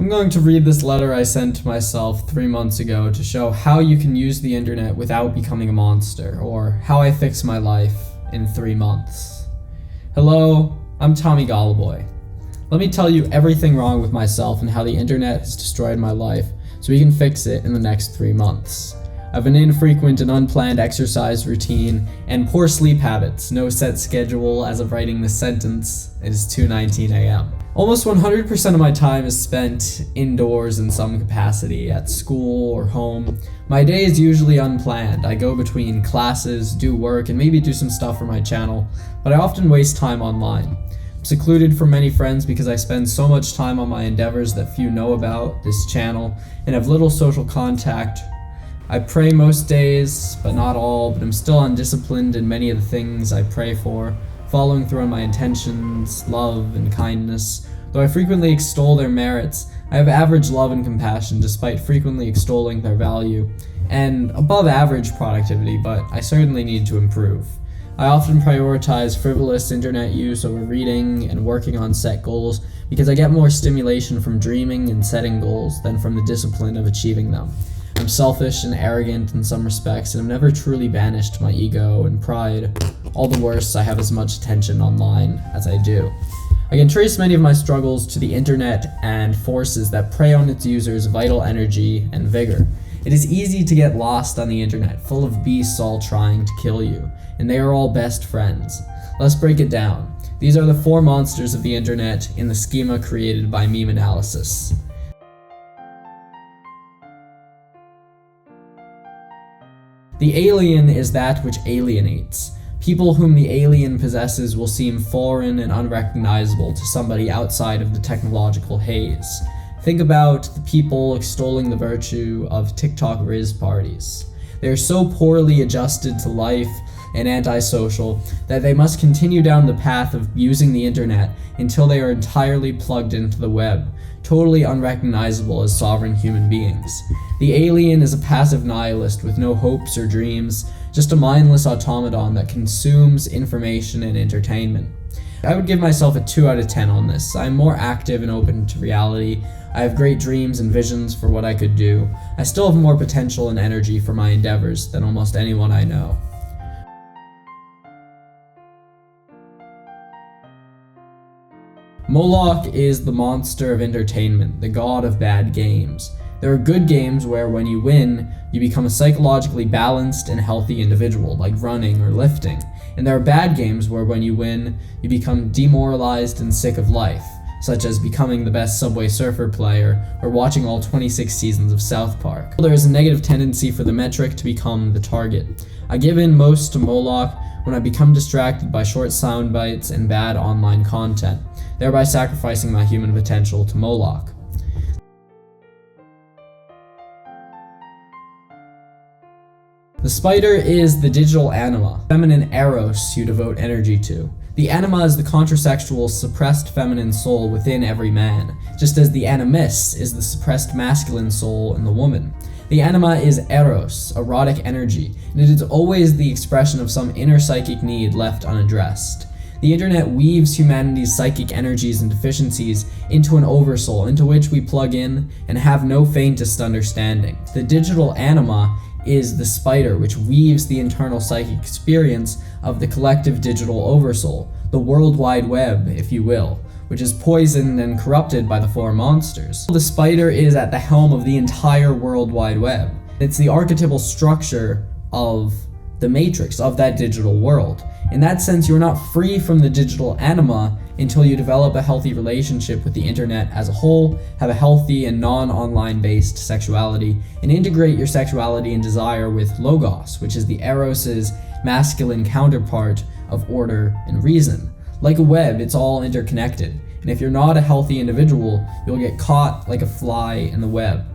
I'm going to read this letter I sent to myself 3 months ago to show how you can use the internet without becoming a monster, or how I fix my life in 3 months. Hello, I'm Tomer Goloboy. Let me tell you everything wrong with myself and how the internet has destroyed my life so we can fix it in the next 3 months. I have an infrequent and unplanned exercise routine and poor sleep habits, no set schedule as of writing this sentence. It is 2:19 a.m. Almost 100% of my time is spent indoors in some capacity, at school or home. My day is usually unplanned. I go between classes, do work, and maybe do some stuff for my channel, but I often waste time online. I'm secluded from many friends because I spend so much time on my endeavors that few know about this channel, and have little social contact. I pray most days, but not all, but I'm still undisciplined in many of the things I pray for, following through on my intentions, love, and kindness. Though I frequently extol their merits, I have average love and compassion despite frequently extolling their value, and above average productivity, but I certainly need to improve. I often prioritize frivolous internet use over reading and working on set goals because I get more stimulation from dreaming and setting goals than from the discipline of achieving them. I'm selfish and arrogant in some respects, and I've never truly banished my ego and pride. All the worse, I have as much attention online as I do. I can trace many of my struggles to the internet and forces that prey on its users' vital energy and vigor. It is easy to get lost on the internet, full of beasts all trying to kill you, and they are all best friends. Let's break it down. These are the 4 monsters of the internet in the schema created by meme analysis. The alien is that which alienates. People whom the alien possesses will seem foreign and unrecognizable to somebody outside of the technological haze. Think about the people extolling the virtue of TikTok Riz parties. They are so poorly adjusted to life and antisocial that they must continue down the path of using the internet until they are entirely plugged into the web, totally unrecognizable as sovereign human beings. The alien is a passive nihilist with no hopes or dreams, just a mindless automaton that consumes information and entertainment. I would give myself a 2 out of 10 on this. I'm more active and open to reality. I have great dreams and visions for what I could do. I still have more potential and energy for my endeavors than almost anyone I know. Moloch is the monster of entertainment, the god of bad games. There are good games where when you win, you become a psychologically balanced and healthy individual, like running or lifting. And there are bad games where when you win, you become demoralized and sick of life, such as becoming the best Subway Surfer player or watching all 26 seasons of South Park. There is a negative tendency for the metric to become the target. I give in most to Moloch when I become distracted by short sound bites and bad online content, thereby sacrificing my human potential to Moloch. The spider is the digital anima, feminine eros you devote energy to. The anima is the contrasexual, suppressed feminine soul within every man, just as the animus is the suppressed masculine soul in the woman. The anima is eros, erotic energy, and it is always the expression of some inner psychic need left unaddressed. The internet weaves humanity's psychic energies and deficiencies into an oversoul into which we plug in and have no faintest understanding. The digital anima is the spider which weaves the internal psychic experience of the collective digital oversoul, the World Wide Web, if you will, which is poisoned and corrupted by the 4 monsters. The spider is at the helm of the entire World Wide Web. It's the archetypal structure of the matrix of that digital world. In that sense, you're not free from the digital anima until you develop a healthy relationship with the internet as a whole, have a healthy and non-online based sexuality, and integrate your sexuality and desire with logos, which is the eros's masculine counterpart of order and reason. Like a web, it's all interconnected, and if you're not a healthy individual, you'll get caught like a fly in the web.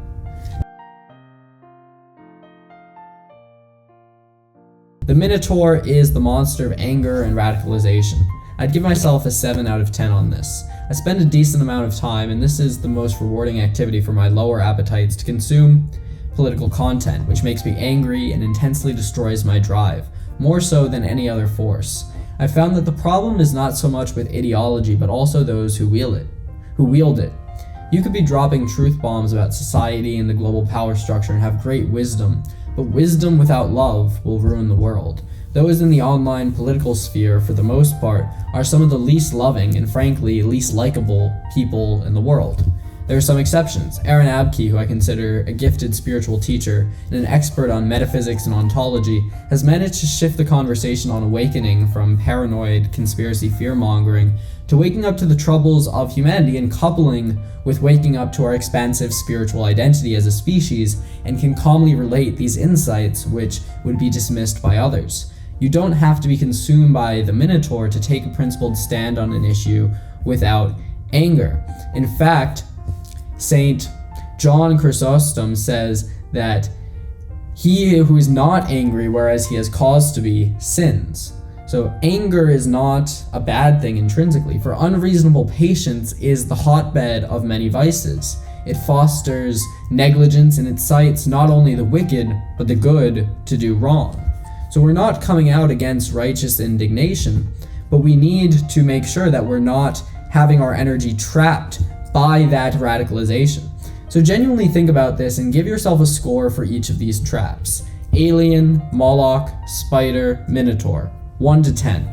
The Minotaur is the monster of anger and radicalization. I'd give myself a 7 out of 10 on this. I spend a decent amount of time, and this is the most rewarding activity for my lower appetites, to consume political content, which makes me angry and intensely destroys my drive, more so than any other force. I found that the problem is not so much with ideology, but also those who wield it. You could be dropping truth bombs about society and the global power structure and have great wisdom, but wisdom without love will ruin the world. Those in the online political sphere, for the most part, are some of the least loving and frankly least likable people in the world. There are some exceptions. Aaron Abke, who I consider a gifted spiritual teacher and an expert on metaphysics and ontology, has managed to shift the conversation on awakening from paranoid conspiracy fear-mongering to waking up to the troubles of humanity and coupling with waking up to our expansive spiritual identity as a species, and can calmly relate these insights which would be dismissed by others. You don't have to be consumed by the Minotaur to take a principled stand on an issue without anger. In fact, Saint John Chrysostom says that he who is not angry, whereas he has cause to be, sins. So anger is not a bad thing intrinsically, for unreasonable patience is the hotbed of many vices. It fosters negligence and incites not only the wicked, but the good to do wrong. So we're not coming out against righteous indignation, but we need to make sure that we're not having our energy trapped by that radicalization. So genuinely think about this and give yourself a score for each of these traps. Alien, Moloch, Spider, Minotaur. 1 to 10.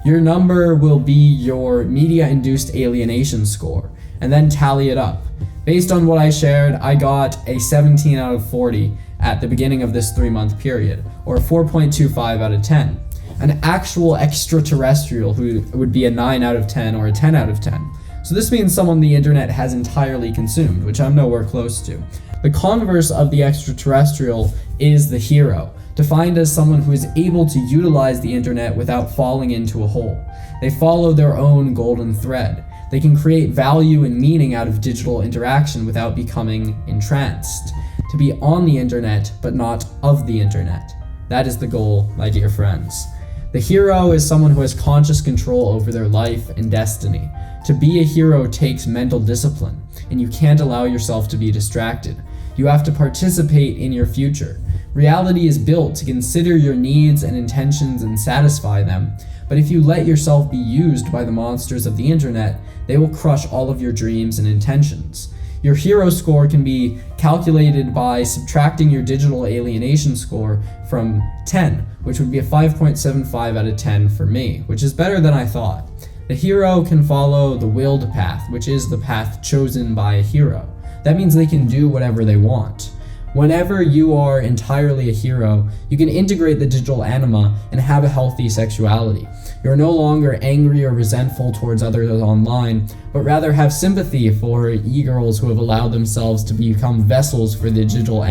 Your number will be your media-induced alienation score, and then tally it up. Based on what I shared, I got a 17 out of 40 at the beginning of this 3-month period, or a 4.25 out of 10. An actual extraterrestrial who would be a 9 out of 10 or a 10 out of 10. So this means someone the internet has entirely consumed, which I'm nowhere close to. The converse of the extraterrestrial is the hero, defined as someone who is able to utilize the internet without falling into a hole. They follow their own golden thread. They can create value and meaning out of digital interaction without becoming entranced. To be on the internet, but not of the internet. That is the goal, my dear friends. The hero is someone who has conscious control over their life and destiny. To be a hero takes mental discipline, and you can't allow yourself to be distracted. You have to participate in your future. Reality is built to consider your needs and intentions and satisfy them, but if you let yourself be used by the monsters of the internet, they will crush all of your dreams and intentions. Your hero score can be calculated by subtracting your digital alienation score from 10, which would be a 5.75 out of 10 for me, which is better than I thought. The hero can follow the willed path, which is the path chosen by a hero. That means they can do whatever they want. Whenever you are entirely a hero, you can integrate the digital anima and have a healthy sexuality. You're no longer angry or resentful towards others online, but rather have sympathy for e-girls who have allowed themselves to become vessels for the digital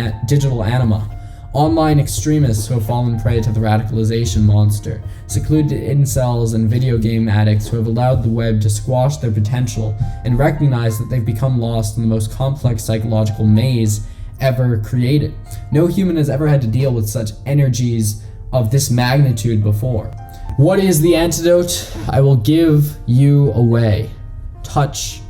anima. Online extremists who have fallen prey to the radicalization monster, secluded incels and video game addicts who have allowed the web to squash their potential and recognize that they've become lost in the most complex psychological maze ever created. No human has ever had to deal with such energies of this magnitude before. What is the antidote? I will give you away. Touch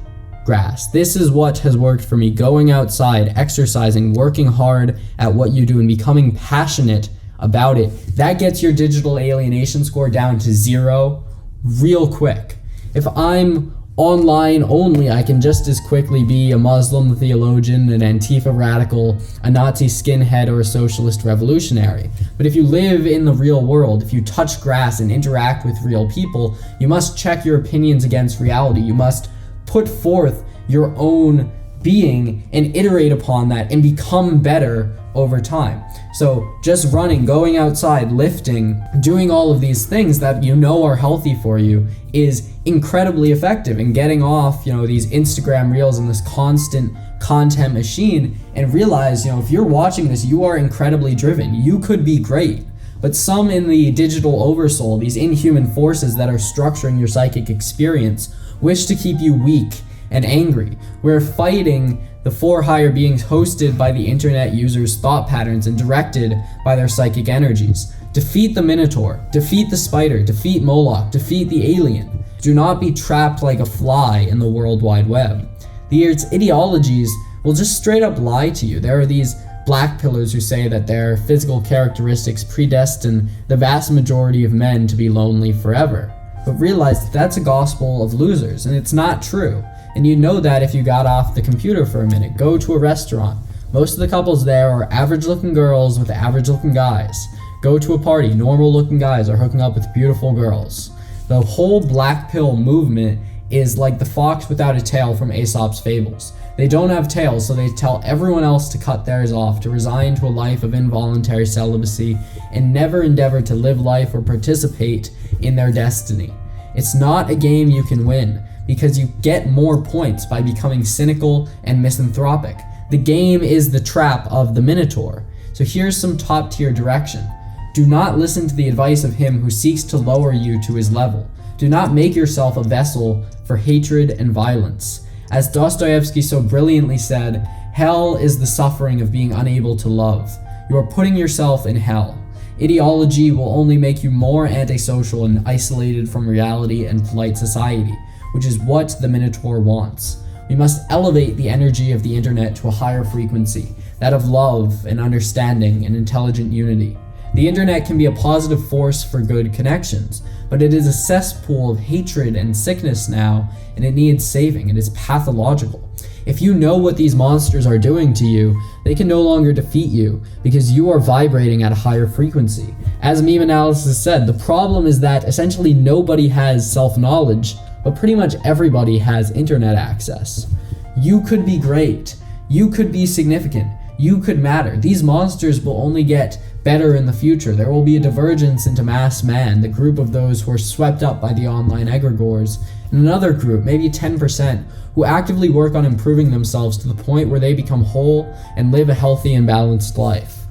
grass. This is what has worked for me. Going outside, exercising, working hard at what you do, and becoming passionate about it. That gets your digital alienation score down to 0 real quick. If I'm online only, I can just as quickly be a Muslim theologian, an Antifa radical, a Nazi skinhead, or a socialist revolutionary. But if you live in the real world, if you touch grass and interact with real people, you must check your opinions against reality. You must put forth your own being and iterate upon that and become better over time. So just running, going outside, lifting, doing all of these things that you know are healthy for you is incredibly effective, and getting off, these Instagram reels and this constant content machine, and realize, if you're watching this, you are incredibly driven. You could be great. But some in the digital oversoul, these inhuman forces that are structuring your psychic experience, wish to keep you weak and angry. We're fighting the 4 higher beings hosted by the internet users' thought patterns and directed by their psychic energies. Defeat the Minotaur, defeat the Spider, defeat Moloch, defeat the alien. Do not be trapped like a fly in the World Wide Web. Its ideologies will just straight up lie to you. There are these black pillars who say that their physical characteristics predestine the vast majority of men to be lonely forever. But realize that that's a gospel of losers, and it's not true. And you know that if you got off the computer for a minute, go to a restaurant. Most of the couples there are average-looking girls with average-looking guys. Go to a party, normal-looking guys are hooking up with beautiful girls. The whole black pill movement is like the fox without a tail from Aesop's fables. They don't have tails, so they tell everyone else to cut theirs off, to resign to a life of involuntary celibacy, and never endeavor to live life or participate in their destiny. It's not a game you can win, because you get more points by becoming cynical and misanthropic. The game is the trap of the Minotaur. So here's some top-tier direction. Do not listen to the advice of him who seeks to lower you to his level. Do not make yourself a vessel for hatred and violence. As Dostoevsky so brilliantly said, hell is the suffering of being unable to love. You are putting yourself in hell. Ideology will only make you more antisocial and isolated from reality and polite society, which is what the Minotaur wants. We must elevate the energy of the internet to a higher frequency, that of love and understanding and intelligent unity. The internet can be a positive force for good connections, but it is a cesspool of hatred and sickness now, and it needs saving. It is pathological. If you know what these monsters are doing to you, they can no longer defeat you because you are vibrating at a higher frequency. As meme analysis said, the problem is that essentially nobody has self-knowledge, but pretty much everybody has internet access. You could be great. You could be significant. You could matter. These monsters will only get better in the future. There will be a divergence into mass man, the group of those who are swept up by the online egregores, and another group, maybe 10%, who actively work on improving themselves to the point where they become whole and live a healthy and balanced life.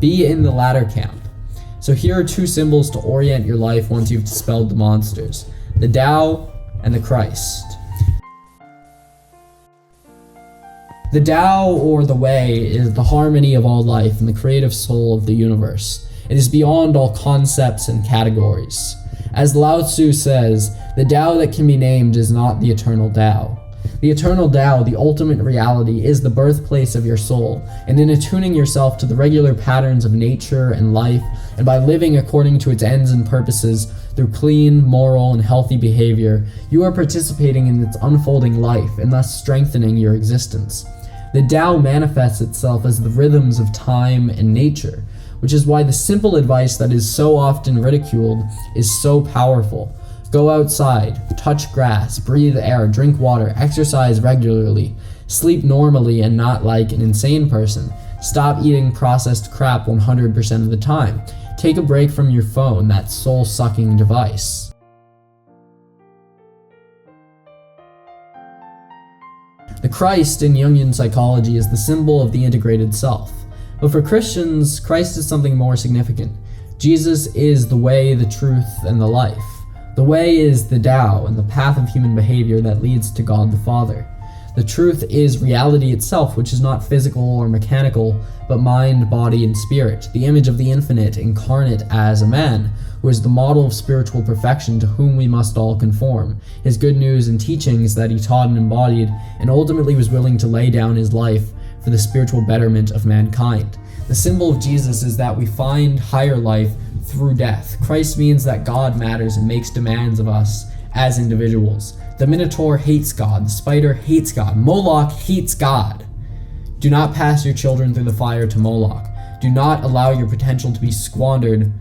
Be in the latter camp. So here are two symbols to orient your life once you've dispelled the monsters: the Tao and the Christ. The Tao, or the Way, is the harmony of all life and the creative soul of the universe. It is beyond all concepts and categories. As Lao Tzu says, the Tao that can be named is not the eternal Tao. The eternal Tao, the ultimate reality, is the birthplace of your soul, and in attuning yourself to the regular patterns of nature and life, and by living according to its ends and purposes through clean, moral, and healthy behavior, you are participating in its unfolding life and thus strengthening your existence. The Tao manifests itself as the rhythms of time and nature, which is why the simple advice that is so often ridiculed is so powerful. Go outside, touch grass, breathe air, drink water, exercise regularly, sleep normally and not like an insane person, stop eating processed crap 100% of the time, take a break from your phone, that soul-sucking device. The Christ in Jungian psychology is the symbol of the integrated self. But for Christians, Christ is something more significant. Jesus is the way, the truth, and the life. The way is the Tao and the path of human behavior that leads to God the Father. The truth is reality itself, which is not physical or mechanical, but mind, body, and spirit, the image of the infinite incarnate as a man, who is the model of spiritual perfection to whom we must all conform. His good news and teachings that he taught and embodied, and ultimately was willing to lay down his life for the spiritual betterment of mankind. The symbol of Jesus is that we find higher life through death. Christ means that God matters and makes demands of us as individuals. The Minotaur hates God. The spider hates God. Moloch hates God. Do not pass your children through the fire to Moloch. Do not allow your potential to be squandered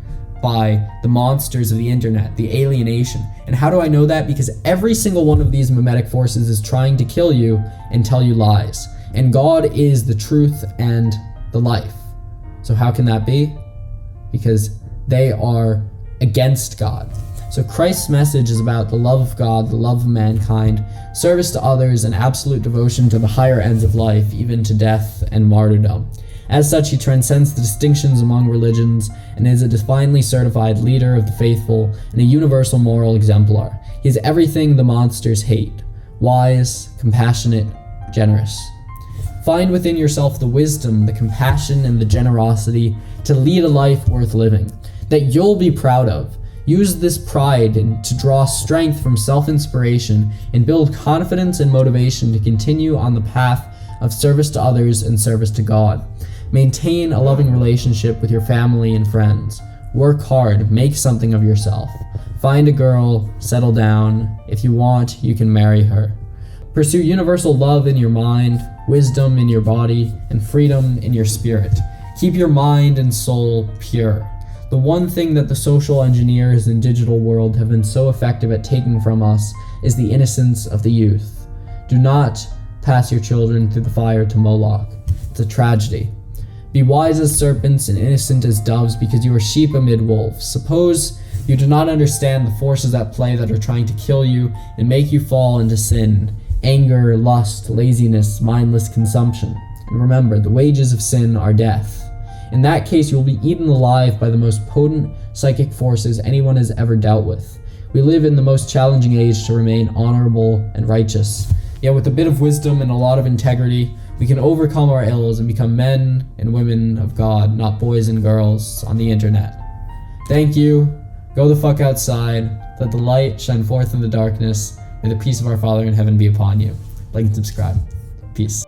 by the monsters of the internet, the alienation. And how do I know that? Because every single one of these mimetic forces is trying to kill you and tell you lies. And God is the truth and the life. So how can that be? Because they are against God. So Christ's message is about the love of God, the love of mankind, service to others, and absolute devotion to the higher ends of life, even to death and martyrdom. As such, he transcends the distinctions among religions and is a divinely certified leader of the faithful and a universal moral exemplar. He is everything the monsters hate: wise, compassionate, generous. Find within yourself the wisdom, the compassion, and the generosity to lead a life worth living, that you'll be proud of. Use this pride to draw strength from self-inspiration and build confidence and motivation to continue on the path of service to others and service to God. Maintain a loving relationship with your family and friends. Work hard, make something of yourself. Find a girl, settle down. If you want, you can marry her. Pursue universal love in your mind, wisdom in your body, and freedom in your spirit. Keep your mind and soul pure. The one thing that the social engineers and digital world have been so effective at taking from us is the innocence of the youth. Do not pass your children through the fire to Moloch. It's a tragedy. Be wise as serpents and innocent as doves, because you are sheep amid wolves. Suppose you do not understand the forces at play that are trying to kill you and make you fall into sin, anger, lust, laziness, mindless consumption. And remember, the wages of sin are death. In that case, you will be eaten alive by the most potent psychic forces anyone has ever dealt with. We live in the most challenging age to remain honorable and righteous. Yet with a bit of wisdom and a lot of integrity, we can overcome our ills and become men and women of God, not boys and girls on the internet. Thank you. Go the fuck outside. Let the light shine forth in the darkness. May the peace of our Father in heaven be upon you. Like and subscribe. Peace.